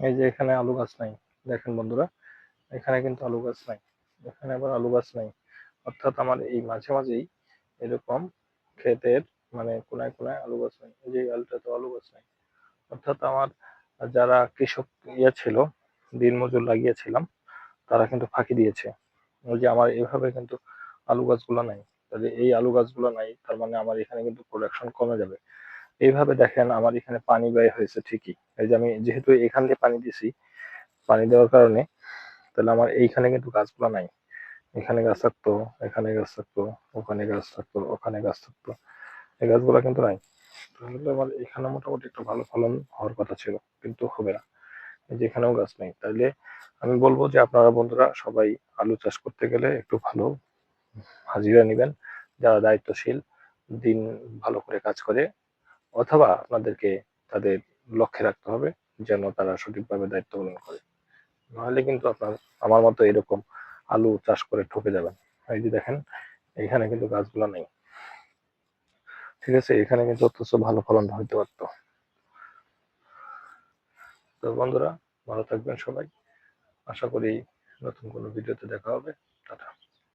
এই যে এখানে আলু গাছ নাই, দেখেন বন্ধুরা, এখানে কিন্তু আলু গাছ নাই, এখানে আবার আলু গাছ নাই। অর্থাৎ আমার এই মাঝে মাঝেই এরকম ক্ষেতের মানে কোনায় কোনায় আলু গাছ নাই, এই যে আলুটা তো আলু গাছ নাই। অর্থাৎ আমার যারা কৃষক ছিল, দিনমজুর লাগিয়েছিলাম, তারা কিন্তু ফাঁকি দিয়েছে। ওই যে আমার এভাবে কিন্তু আলু গাছগুলো নাই। তাহলে এই আলু গাছগুলো নাই, তার মানে আমার এখানে কিন্তু প্রোডাকশন কমে যাবে। এইভাবে দেখেন আমার এখানে পানি ব্যয় হয়েছে ঠিকই, এই যে আমি যেহেতু এখান দিয়ে পানি দিছি, পানি দেওয়ার কারণে তাহলে আমার এইখানে কিন্তু গাছগুলো নাই। এখানে গাছ থাকতো, এখানে গাছ থাকতো, ওখানে গাছ থাকতো, ওখানে গাছ থাকতো, এই গাছগুলো কিন্তু নাই। তাহলে আমার এখানে মোটামুটি একটা ভালো ফলন হওয়ার কথা ছিল, কিন্তু হবে না। এই যে এখানেও গাছ নেই। তাইলে আমি বলবো যে আপনারা বন্ধুরা সবাই আলু চাষ করতে গেলে একটু ভালো হাজিরা নিবেন, যারা দায়িত্বশীল, দিন ভালো করে কাজ করে, অথবা আপনাদেরকে তাদের লক্ষ্যে রাখতে হবে যেন তারা সঠিকভাবে দায়িত্ব পালন করে। নাহলে কিন্তু আপনার আমার মতো এরকম আলু চাষ করে ঠকে যাবেন। এই যে দেখেন এখানে কিন্তু গাছগুলো নেই, ঠিক আছে, এখানে কিন্তু অথচ ভালো ফলন হইতে পারতো। তো বন্ধুরা, ভালো থাকবেন সবাই। আশা করি নতুন কোনো ভিডিওতে দেখা হবে। টাটা।